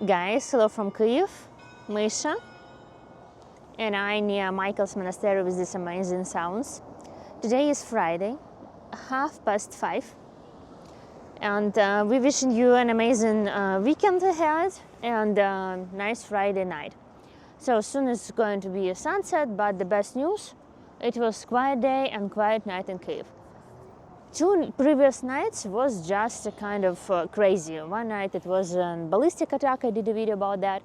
Guys, hello from Kyiv, Misha, and I near Michael's monastery with these amazing sounds. Today is Friday, 5:30, and we're wishing you an amazing weekend ahead and nice Friday night. So soon it's going to be a sunset, but the best news, it was quiet day and quiet night in Kyiv. 2 previous nights was just a kind of crazy. One night it was a ballistic attack, I did a video about that,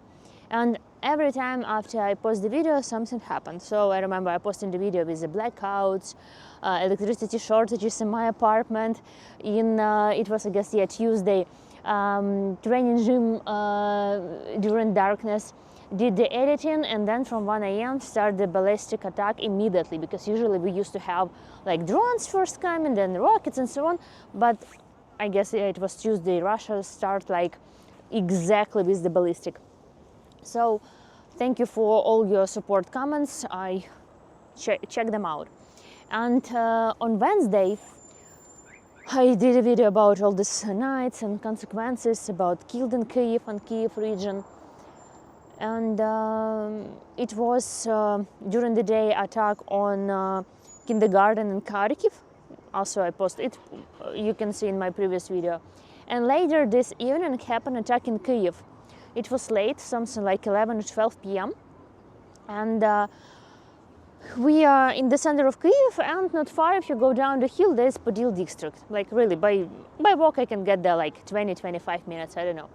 and every time after I post the video something happened. So I remember I posted the video with the blackouts, electricity shortages in my apartment, it was I guess Tuesday, training gym during darkness, did the editing, and then from 1 a.m. started the ballistic attack immediately, because usually we used to have like drones first coming, then rockets and so on, but I guess it was Tuesday, Russia start like exactly with the ballistic. So thank you for all your support comments, I check them out. And on Wednesday I did a video about all these nights and consequences about killed in Kyiv and Kyiv region. And it was during the day attack on kindergarten in Kharkiv. Also I posted it, you can see in my previous video. And later this evening happened attack in Kyiv. It was late, something like 11 or 12 p.m. And we are in the center of Kyiv, and not far if you go down the hill there's Podil district. Like really, by walk I can get there like 20-25 minutes, I don't know.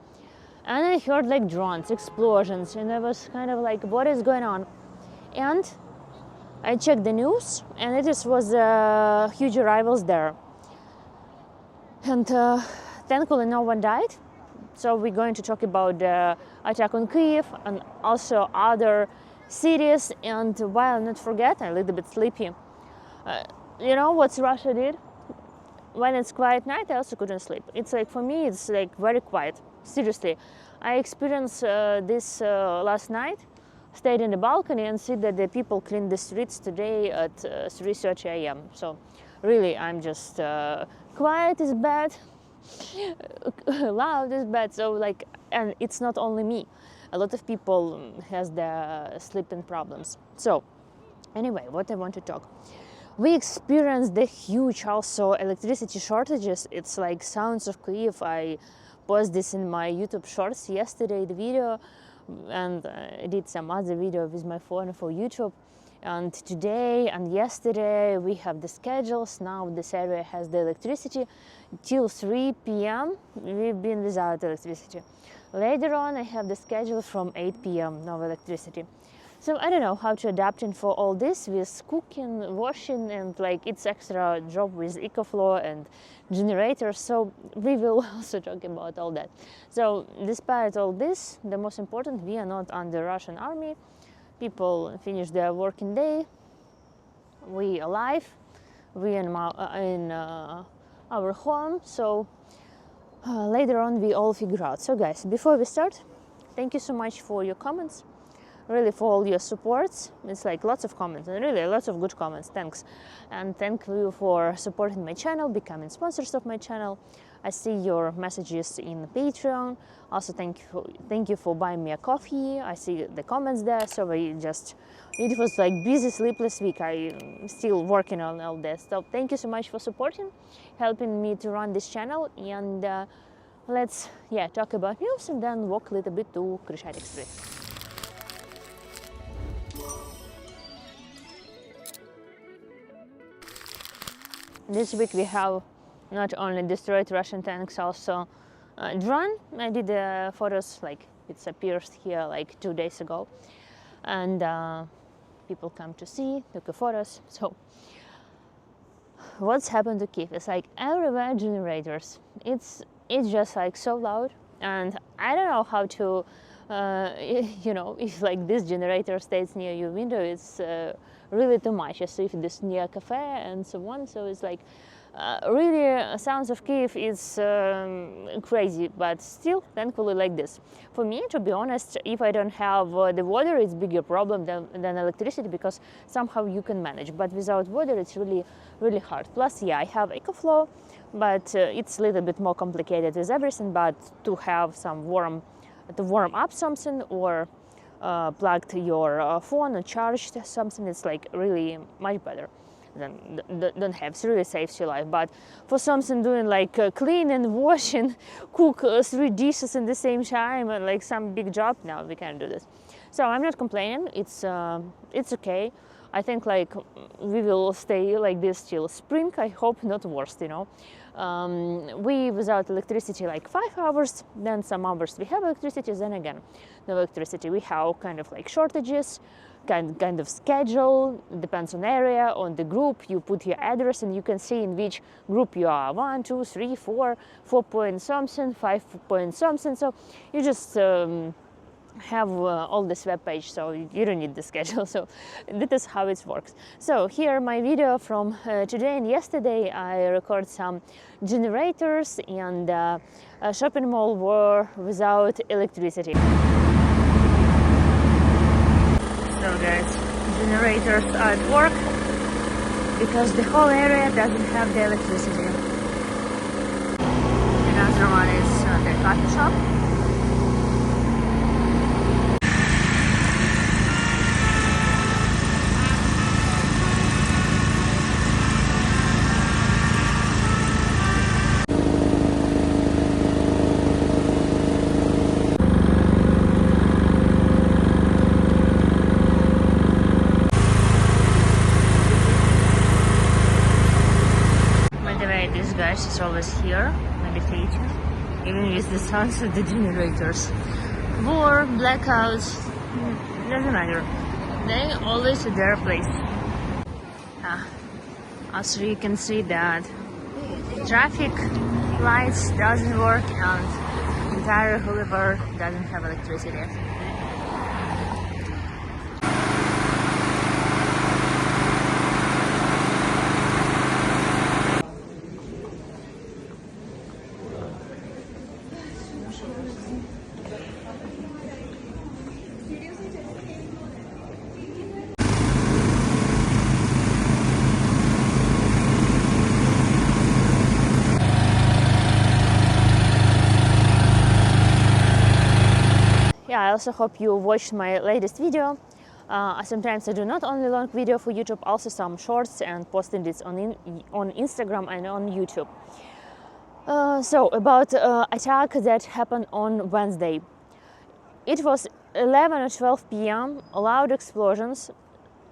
And I heard like drones, explosions, and I was kind of like, what is going on? And I checked the news, and it was huge arrivals there. And thankfully no one died. So we're going to talk about the attack on Kyiv and also other cities. And while not forget, I'm a little bit sleepy. You know what Russia did? When it's quiet night, I also couldn't sleep. It's like, for me, it's like very quiet. Seriously, I experienced this last night, stayed in the balcony and see that the people cleaned the streets today at 3:30 a.m. So really, I'm just quiet is bad, loud is bad. So like, and it's not only me. A lot of people has the sleeping problems. So anyway, what I want to talk. We experienced the huge also electricity shortages. It's like sounds of Kyiv. I posted this in my YouTube shorts yesterday, the video, and I did some other video with my phone for YouTube. And today and yesterday we have the schedules. Now this area has the electricity till 3 p.m. We've been without electricity. Later on I have the schedule from 8 p.m. no electricity. So I don't know how to adapt in for all this with cooking, washing, and like it's extra job with EcoFlow and generators. So we will also talk about all that. So despite all this, the most important, we are not under Russian army. People finish their working day. We alive. We in our home. So later on we all figure out. So guys, before we start, thank you so much for your comments. Really for all your supports. It's like lots of comments, and really lots of good comments, thanks. And thank you for supporting my channel, becoming sponsors of my channel. I see your messages in Patreon. Also thank you for buying me a coffee. I see the comments there. So it was like busy, sleepless week. I'm still working on all this. So thank you so much for supporting, helping me to run this channel. And let's talk about news and then walk a little bit to Khreshchatyk Street. This week we have not only destroyed Russian tanks, also drone. I did photos, like it's appeared here like 2 days ago, and people come to see, took photos. So what's happened to Kyiv? It's like everywhere generators. It's just like so loud, and I don't know how to you know, if like this generator stays near your window, it's really too much. As if it's near a cafe and so on. So it's like really sounds of Kyiv is crazy, but still thankfully like this. For me, to be honest, if I don't have the water, it's bigger problem than electricity, because somehow you can manage, but without water it's really hard. Plus I have EcoFlow, but it's a little bit more complicated with everything. But to have some warm to warm up something, or plugged your phone or charged something, it's like really much better than don't have. It really saves your life. But for something doing like clean and wash and cook 3 dishes in the same time, and like some big job, no, we can't do this. So I'm not complaining. It's okay. I think like we will stay like this till spring. I hope not worse, you know. We without electricity like 5 hours, then some hours we have electricity, then again no electricity. We have kind of like shortages, kind of schedule, depends on area, on the group. You put your address and you can see in which group you are, 1, 2, 3, 4, 4 point something, 5 point something. So you just have all this web page, so you don't need the schedule. So that is how it works. So here my video from today and yesterday. I record some generators, and a shopping mall were without electricity. So guys, generators are at work because the whole area doesn't have the electricity. Another one is the coffee shop. This guy is always here, meditating, even with the sounds of the generators. War, blackouts, doesn't matter. They always at their place. Also you can see that traffic lights doesn't work and entire boulevard doesn't have electricity. Yeah, I also hope you watched my latest video. Sometimes I do not only long video for YouTube, also some shorts and posting this on Instagram and on YouTube. So about attack that happened on Wednesday. It was 11 or 12 p.m. Loud explosions.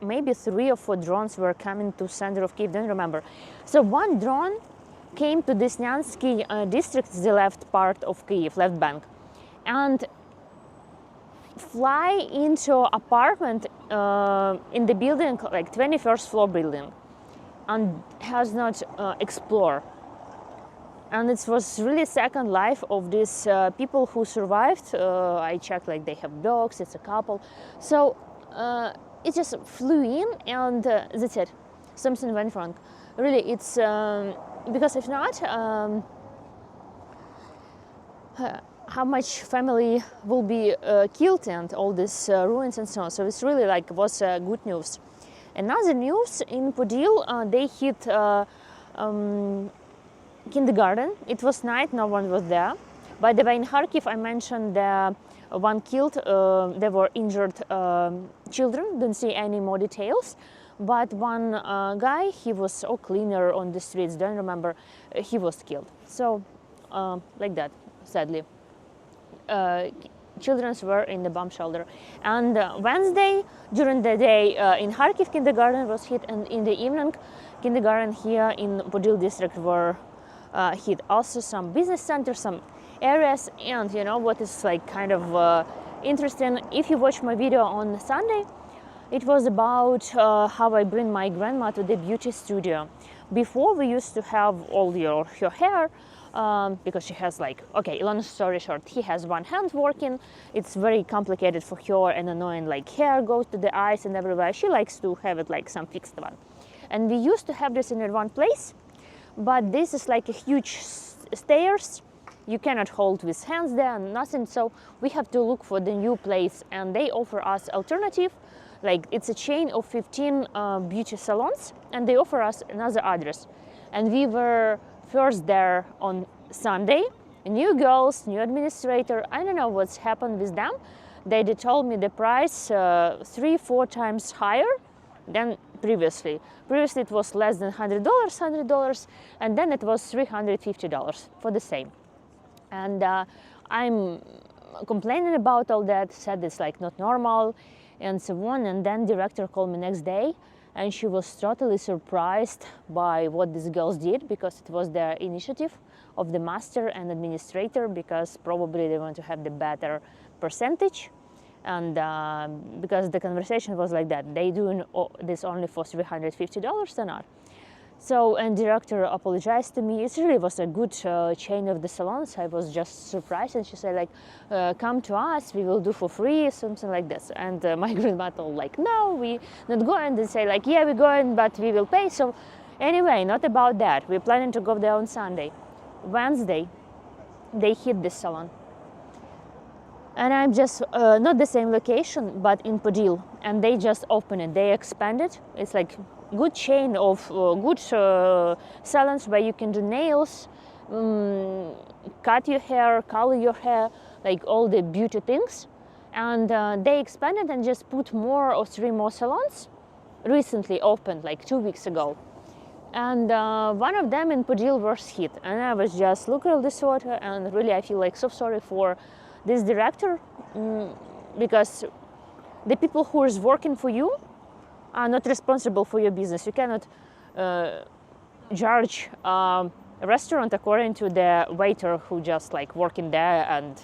Maybe 3 or 4 drones were coming to center of Kyiv, don't remember. So one drone came to Desnyansky district, the left part of Kyiv, left bank, and fly into apartment in the building, like 21st floor building, and has not explored. And it was really second life of these people who survived. I checked, like they have dogs, it's a couple. So it just flew in, and that's it. Something went wrong. Really, it's because if not, how much family will be killed and all these ruins and so on. So it's really like was good news. Another news in Podil, they hit kindergarten. It was night, no one was there. By the way, in Kharkiv, I mentioned one killed. There were injured children. Don't see any more details. But one guy, he was a cleaner on the streets. Don't remember. He was killed. So like that, sadly. Children were in the bomb shelter. And Wednesday, during the day, in Kharkiv, kindergarten was hit, and in the evening, kindergarten here in Podil district were hit. Also some business centers, some areas. And you know what is like kind of interesting? If you watch my video on Sunday, it was about how I bring my grandma to the beauty studio. Before, we used to have all her hair, because she has like, okay, long story short, he has one hand working. It's very complicated for her and annoying, like hair goes to the eyes and everywhere. She likes to have it like some fixed one. And we used to have this in one place, but this is like a huge stairs. You cannot hold with hands there, nothing. So we have to look for the new place, and they offer us alternative. Like it's a chain of 15 beauty salons, and they offer us another address. And we were first there on Sunday new girls, new administrator. I don't know what's happened with them. They told me the price 3-4 times higher than previously. Previously it was less than $100, and then it was $350 for the same. And I'm complaining about all that, said it's like not normal and so on. And then director called me next day, and she was totally surprised by what these girls did, because it was their initiative of the master and administrator, because probably they want to have the better percentage. And because the conversation was like that, they doing this only for $350 or not. So, and director apologized to me. It really was a good chain of the salons. I was just surprised, and she said like, come to us, we will do for free, something like this. And my grandma told like, no, we not going. They say like, yeah, we're going, but we will pay. So anyway, not about that. We're planning to go there on Sunday. Wednesday, they hit this salon. And I'm just, not the same location, but in Podil. And they just opened it, they expanded. It's like good chain of good salons where you can do nails, cut your hair, color your hair, like all the beauty things. And they expanded and just put 3 more salons. Recently opened, like 2 weeks ago. And one of them in Podil was hit. And I was just looking at this water, and really I feel like so sorry for this director, because the people who is working for you are not responsible for your business. You cannot judge a restaurant according to the waiter who just like working there and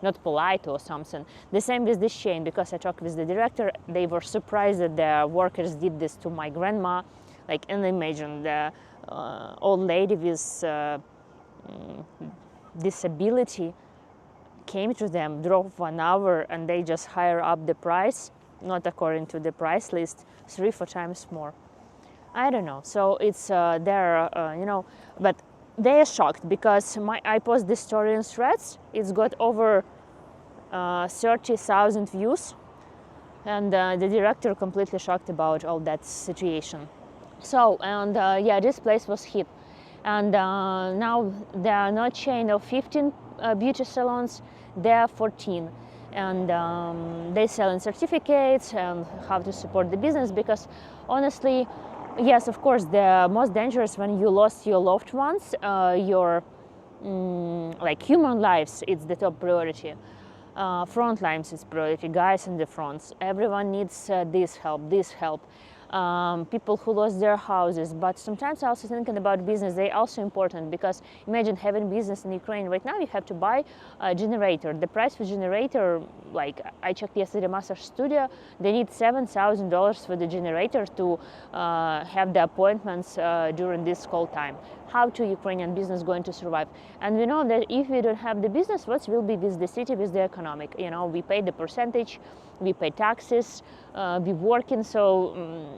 not polite or something. The same with this chain, because I talked with the director, they were surprised that the workers did this to my grandma. Like, and imagine the old lady with disability came to them, drove 1 hour, and they just hire up the price, not according to the price list, 3-4 times more. I don't know. So it's but they are shocked, because I post this story in Threads. It's got over 30,000 views, and the director completely shocked about all that situation. So, and yeah, this place was hit. And now there are not chain of 15 beauty salons, there are 14. And they sell in certificates and how to support the business, because honestly, yes, of course, the most dangerous when you lost your loved ones, your like human lives, it's the top priority. Front lines is priority, guys in the fronts. Everyone needs this help. People who lost their houses, but sometimes also thinking about business, they're also important, because imagine having business in Ukraine right now, you have to buy a generator. The price for generator, like I checked yesterday, Master Studio, they need $7,000 for the generator to have the appointments during this cold time. How to Ukrainian business going to survive? And we know that if we don't have the business, what will be with the city, with the economic? You know, we pay the percentage, we pay taxes, we working, so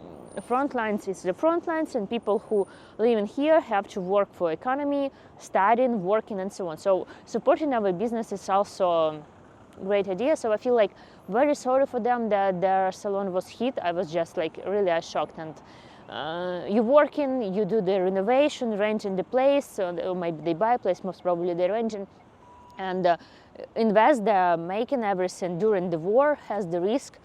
front lines is the front lines, and people who live in here have to work for economy, studying, working, and so on. So supporting our business is also a great idea. So I feel like very sorry for them that their salon was hit. I was just like really shocked. And you working, you do the renovation, renting the place, or maybe they buy a place, most probably they're renting, and invest, they're making everything during the war, has the risk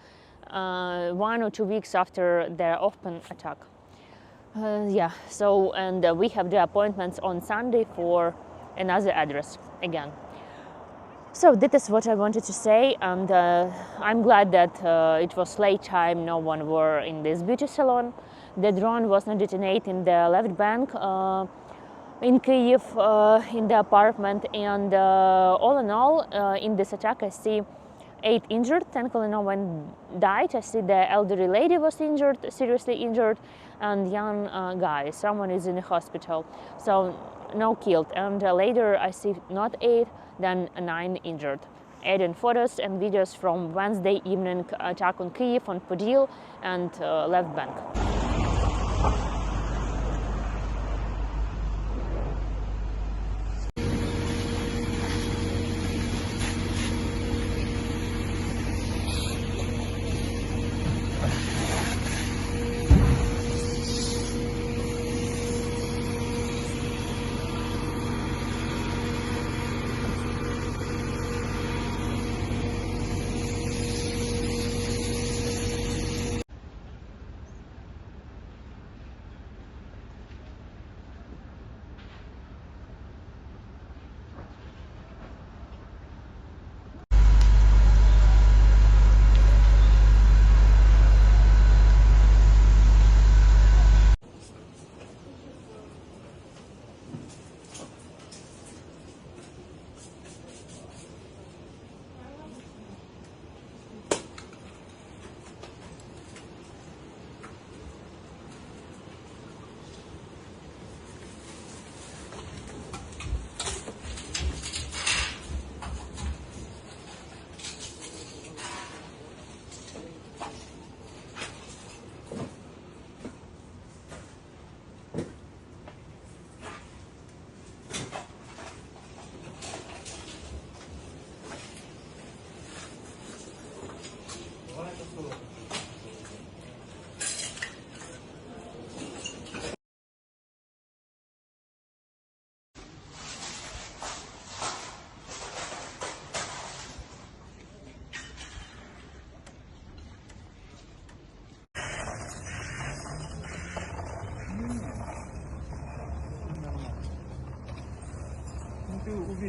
1 or 2 weeks after their open attack. Yeah, so, and we have the appointments on Sunday for another address again. So that is what I wanted to say, and I'm glad that it was late time, no one were in this beauty salon. The drone was not detonated in the left bank in Kyiv, in the apartment, and all in all, in this attack I see 8 injured. Thankfully no one died. I see the elderly lady was injured, seriously injured, and young guy, someone is in the hospital, so no killed. And later I see not 8, then 9 injured. Adding photos and videos from Wednesday evening attack on Kyiv, on Podil, and left bank.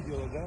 сделать, да?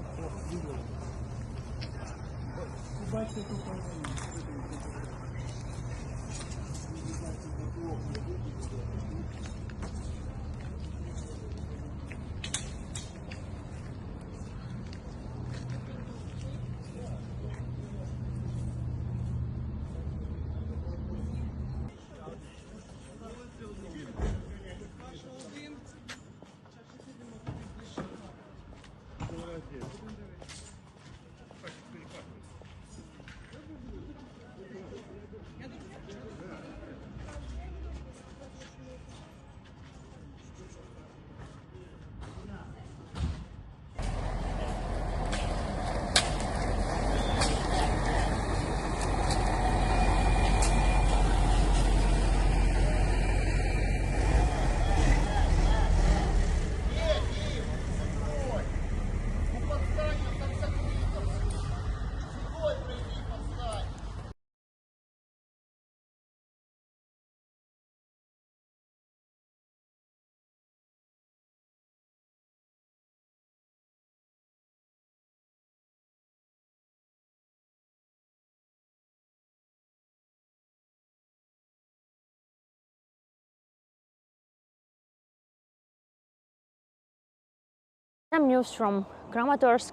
Some news from Kramatorsk,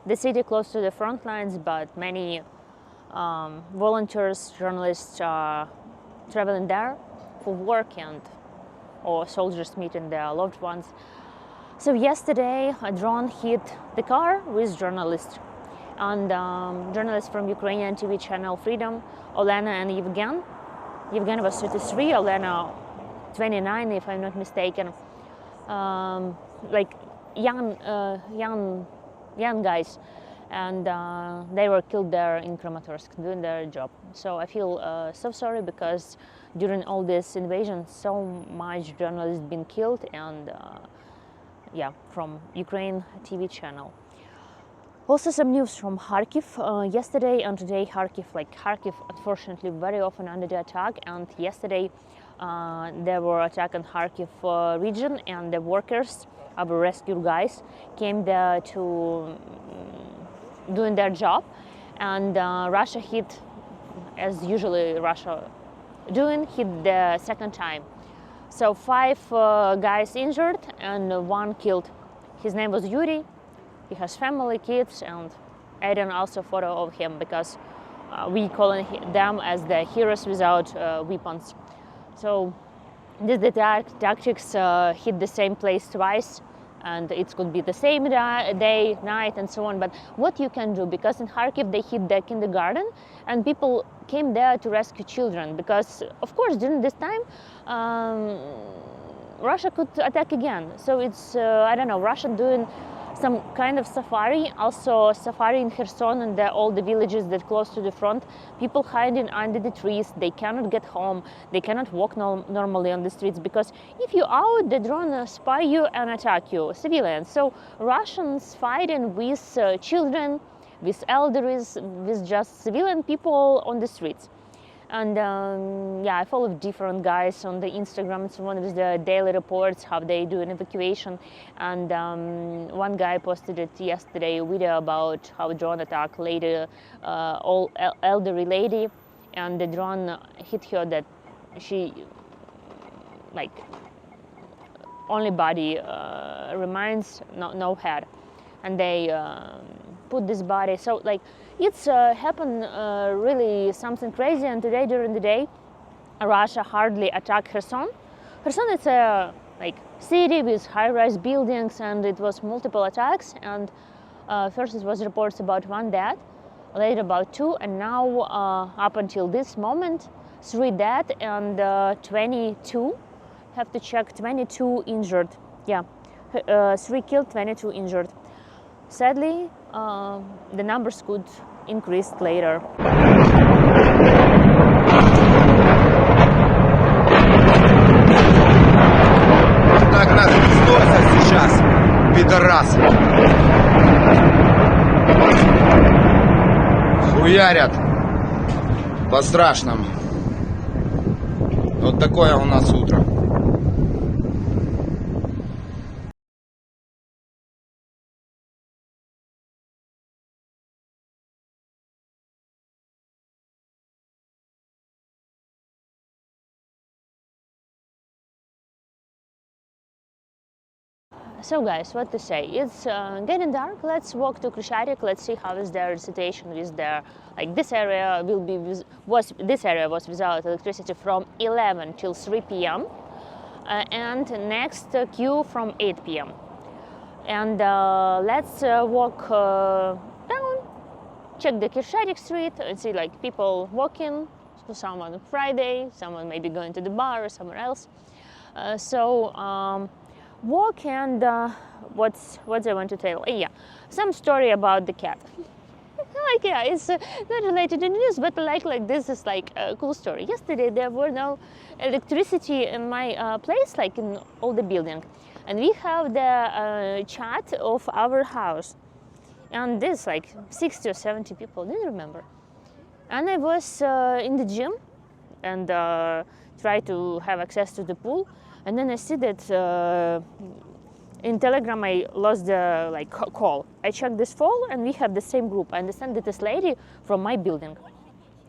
the city close to the front lines, but many volunteers, journalists are traveling there for work and or soldiers meeting their loved ones. So yesterday a drone hit the car with journalists, and journalists from Ukrainian TV channel Freedom, Olena and Yevgen. Yevgen was 33, Olena 29 if I'm not mistaken. Like young guys, and they were killed there in Kramatorsk doing their job. So I feel so sorry, because during all this invasion so much journalists been killed, and yeah, from Ukraine TV channel. Also some news from Kharkiv. Yesterday and today Kharkiv unfortunately very often under the attack, and yesterday there were attack in Kharkiv region, and the workers, our rescue guys, came there to doing their job, and Russia hit, as usually Russia hit the second time. So 5 guys injured and 1 killed. His name was Yuri. He has family, kids, and adding also photo of him, because we calling them as the heroes without weapons. So the tactics hit the same place twice, and it could be the same day, night, and so on. But what you can do, because in Kharkiv they hit the kindergarten, and people came there to rescue children, because of course during this time Russia could attack again. So it's I don't know, Russia doing some kind of safari, also safari in Kherson and all the villages that close to the front. People hiding under the trees, they cannot get home, they cannot walk normally on the streets, because if you out, the drone spy you and attack you, civilians. So Russians fighting with children, with elders, with just civilian people on the streets. And yeah, I follow different guys on the Instagram. It's one of the daily reports how they do an evacuation. And one guy posted it yesterday, a video about how a drone attack later elderly lady, and the drone hit her that she like only body remains, no head, and they put this body. So like it's happened really something crazy. And today during the day Russia hardly attacked Kherson. Kherson is a like city with high-rise buildings, and it was multiple attacks, and first it was reports about 1 dead, later about 2, and now up until this moment 3 dead and 22, have to check, 22 injured. Yeah, 3 killed, 22 injured. Sadly, the numbers could increase later. Так нас пиздосят сейчас, пидорасы. Хуярят по-страшному. Вот такое у нас утро. So guys, what to say? It's getting dark. Let's walk to Krishcharik. Let's see how is their situation with their, like this area will be this area was without electricity from 11 till 3 p.m. And next queue from 8 p.m. And let's walk down, check the Krishcharik street and see like people walking. So someone on Friday, someone maybe going to the bar or somewhere else. Walk and what I want to tell? Yeah, some story about the cat. Like yeah, it's not related to news, but like this is like a cool story. Yesterday there were no electricity in my place, like in all the building, and we have the chat of our house, and there's like 60 or 70 people. Didn't remember. And I was in the gym and try to have access to the pool. And then I see that in Telegram I lost the call. I checked this phone and we have the same group. I understand that this lady from my building.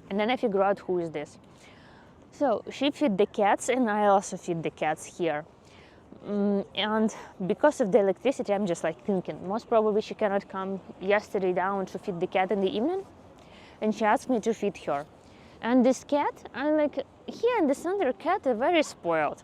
And then I figure out who is this. So she feed the cats and I also feed the cats here. And because of the electricity, I'm just like thinking, most probably she cannot come yesterday down to feed the cat in the evening. And she asked me to feed her. And this cat, I'm like, here in the center, cat are very spoiled.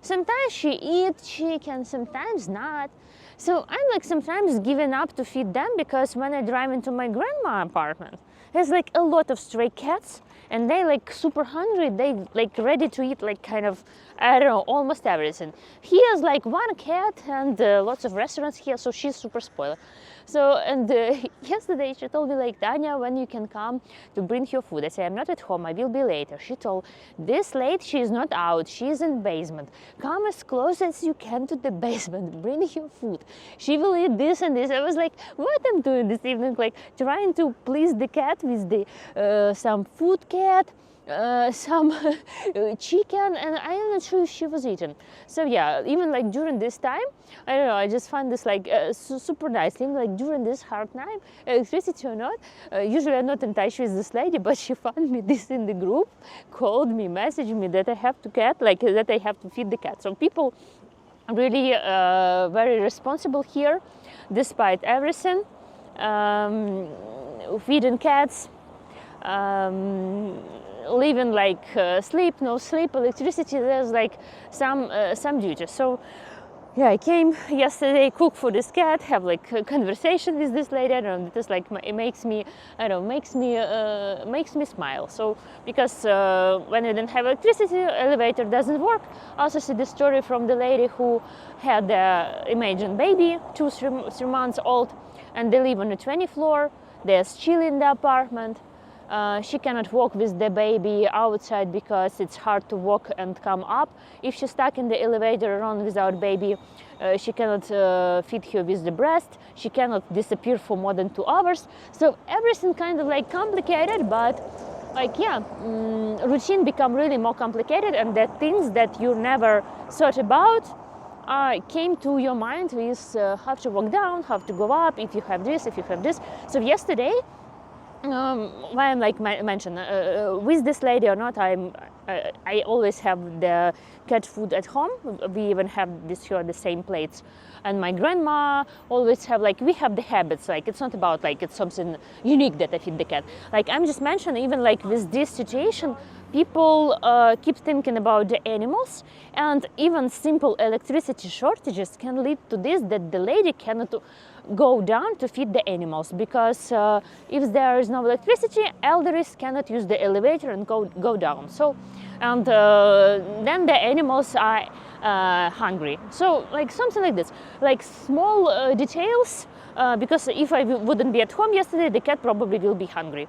Sometimes she eats chicken, sometimes not. So I'm like sometimes giving up to feed them because when I drive into my grandma apartment, there's like a lot of stray cats and they like super hungry. They like ready to eat like kind of, I don't know, almost everything. Here's like one cat and lots of restaurants here, so she's super spoiled. So, and yesterday she told me like, Tanya, when you can come to bring your food? I say, I'm not at home, I will be later. She told, this late she is not out, she is in basement. Come as close as you can to the basement, bring your food. She will eat this and this. I was like, what I'm doing this evening? Like trying to please the cat with the some food cat. Some chicken, and I'm not sure if she was eating. So yeah, even like during this time, I don't know, I just find this like super nice thing, like during this hard time, electricity or not, usually I'm not in touch with this lady, but she found me this in the group, called me, messaged me that I have to that I have to feed the cat. So people really very responsible here, despite everything, feeding cats, living like sleep, no sleep, electricity, there's like some duties. So yeah, I came yesterday, cook for this cat, have like a conversation with this lady. I don't know, it is like, it makes me, I don't know, makes me smile. So because when you don't have electricity, elevator doesn't work. I also see the story from the lady who had imagine baby, 2-3 months old, and they live on the 20th floor. There's chill in the apartment. She cannot walk with the baby outside because it's hard to walk and come up. If she's stuck in the elevator around without baby, she cannot feed her with the breast. She cannot disappear for more than 2 hours. So everything kind of like complicated, but like yeah, routine become really more complicated, and the things that you never thought about came to your mind with how to walk down, how to go up, if you have this, if you have this. So yesterday, why I'm like mentioned with this lady or not, I always have the cat food at home. We even have this here the same plates, and my grandma always have like, we have the habits, like it's not about like it's something unique that I feed the cat. Like I'm just mentioning, even like with this situation, people keep thinking about the animals, and even simple electricity shortages can lead to this, that the lady cannot go down to feed the animals, because if there is no electricity, elders cannot use the elevator and go down. So, and then the animals are hungry. So like something like this, like small details, because if I wouldn't be at home yesterday, the cat probably will be hungry.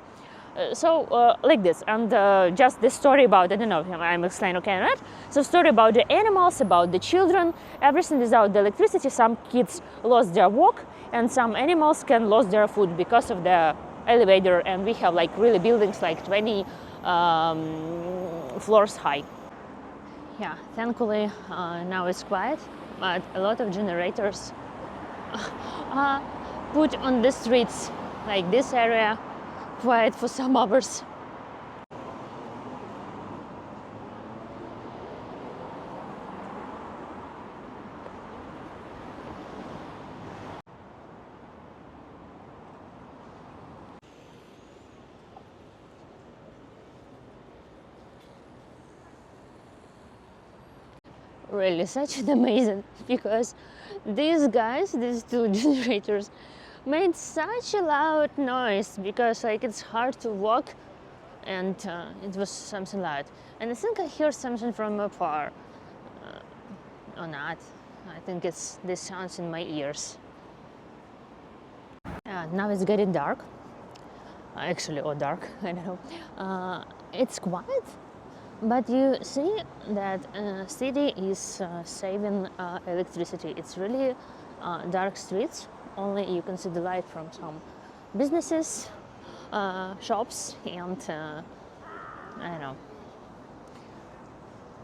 Like this, and just this story about, I don't know if I'm explaining okay or not. So story about the animals, about the children, everything without the electricity. Some kids lost their walk, and some animals can lose their food because of the elevator, and we have like really buildings like 20 floors high. Yeah, thankfully now it's quiet, but a lot of generators are put on the streets, like this area, quiet for some hours. really such an amazing, because these guys, these two generators, made such a loud noise, because like it's hard to walk, and it was something loud. And I think I hear something from afar, or not. I think it's this sounds in my ears. Now it's getting dark. Actually, or dark, I don't know. It's quiet, but you see that city is saving electricity. It's really dark streets. Only you can see the light from some businesses, shops, and I don't know.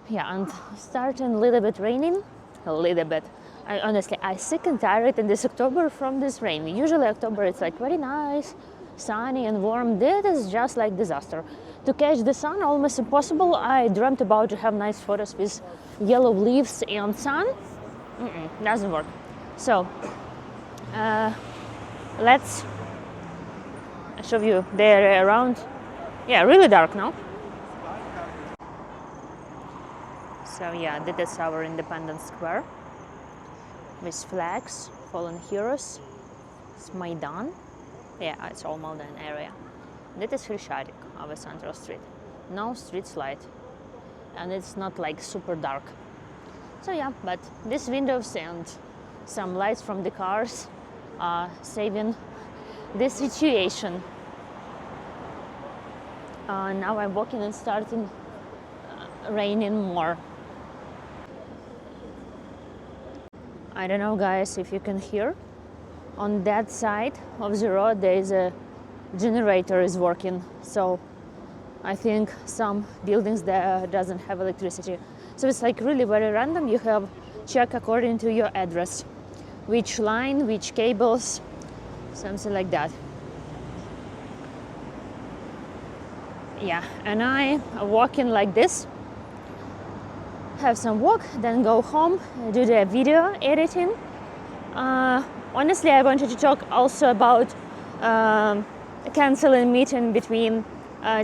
Yeah, and starting a little bit raining, a little bit. I sick and tired in this October from this rain. Usually October it's like very nice, sunny and warm. This is just like disaster. To catch the sun, almost impossible. I dreamt about to have nice photos with yellow leaves and sun. Doesn't work. So let's show you the area around. Yeah, really dark now. So yeah, this is our Independence Square with flags, fallen heroes. It's Maidan. Yeah, it's all Maidan area. That is Kherson, our central street. No street light, and it's not like super dark. So yeah, but these windows and some lights from the cars are saving this situation. Now I'm walking and starting raining more. I don't know, guys, if you can hear. On that side of the road there is a generator is working, so I think some buildings there doesn't have electricity. So it's like really very random. You have check according to your address, which line, which cables, something like that. Yeah, and I walking like this, have some walk, then go home, do the video editing. Honestly, I wanted to talk also about canceling meeting between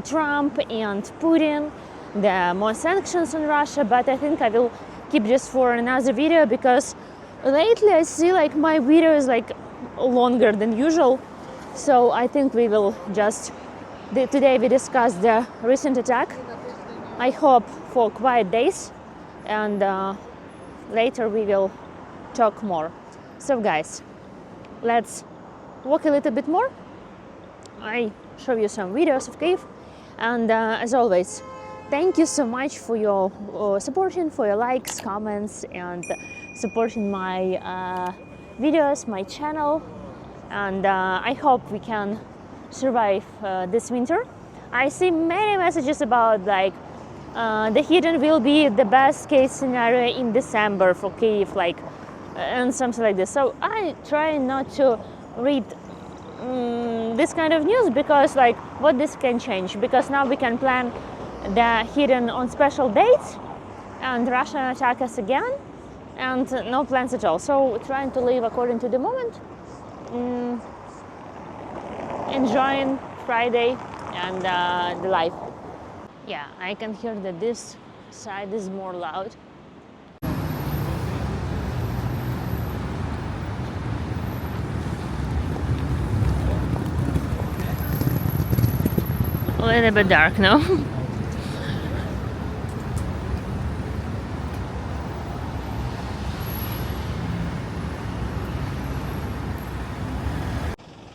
Trump and Putin, the more sanctions on Russia, but I think I will keep this for another video, because lately I see like my video is like longer than usual. So I think we will just today we discuss the recent attack. I hope for quiet days, and later we will talk more. So guys, let's walk a little bit more. I show you some videos of Kyiv, and as always, thank you so much for your supporting, for your likes, comments, and supporting my videos, my channel, and I hope we can survive this winter. I see many messages about like the heating will be the best case scenario in December for Kyiv, like and something like this. So I try not to read this kind of news, because like what this can change, because now we can plan the heating on special dates and Russia attack us again, and no plans at all. So trying to live according to the moment, enjoying Friday and the life. Yeah, I can hear that this side is more loud. A little bit dark, no?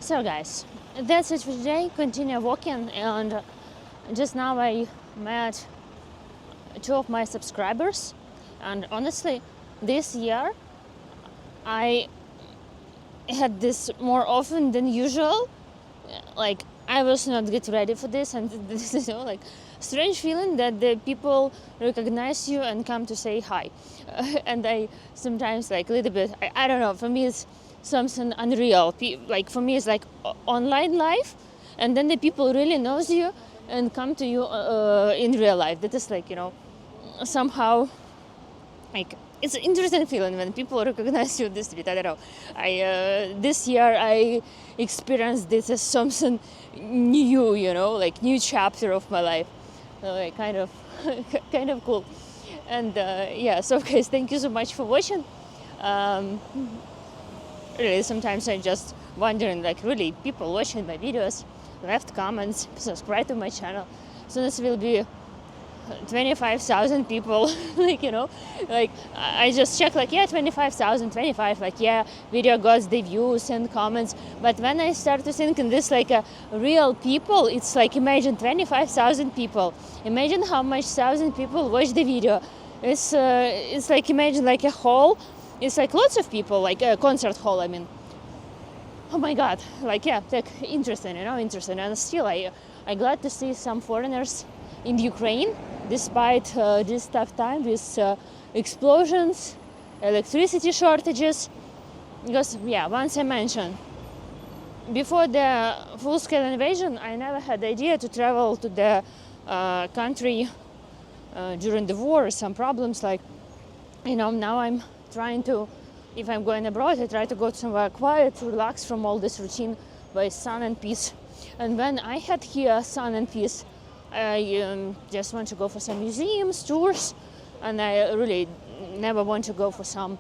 So guys, that's it for today. Continue walking, and just now I met 2 of my subscribers, and honestly this year I had this more often than usual. Like I was not get ready for this, and this is like strange feeling that the people recognize you and come to say hi. And I sometimes like a little bit, I don't know, for me it's something unreal. Like for me it's like online life, and then the people really knows you and come to you in real life. That is like, you know, somehow like it's an interesting feeling when people recognize you in the street. I don't know. This year I experienced this as something new, you know, like new chapter of my life. Like kind of cool. And yeah, so guys, thank you so much for watching. Really, sometimes I just wondering, like, really, people watching my videos, left comments, subscribe to my channel. So this will be 25,000 people. Like, you know, like I just check, like, yeah, 25,000, 25, like, yeah, video got the views and comments. But when I start to think in this, like, a real people, it's like, imagine 25,000 people, imagine how much thousand people watch the video. It's like, imagine like a hall, it's like lots of people, like a concert hall, I mean. Oh my god, like, yeah, like, interesting, you know, interesting. And still I glad to see some foreigners in Ukraine, despite this tough time with explosions, electricity shortages. Because, yeah, once I mentioned, before the full-scale invasion, I never had the idea to travel to the country during the war. Some problems, like, you know, now I'm trying to, if I'm going abroad, I try to go somewhere quiet to relax from all this routine by sun and peace. And when I had here sun and peace, I just want to go for some museums, tours, and I really never want to go for some,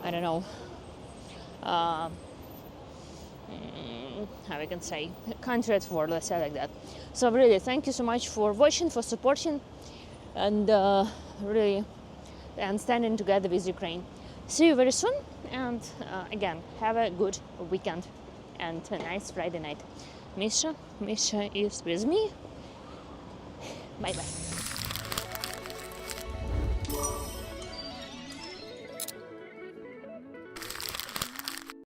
I don't know, how we can say, country at war, let's say like that. So really, thank you so much for watching, for supporting, and really, and standing together with Ukraine. See you very soon, and again, have a good weekend and a nice Friday night. Misha is with me. Bye bye.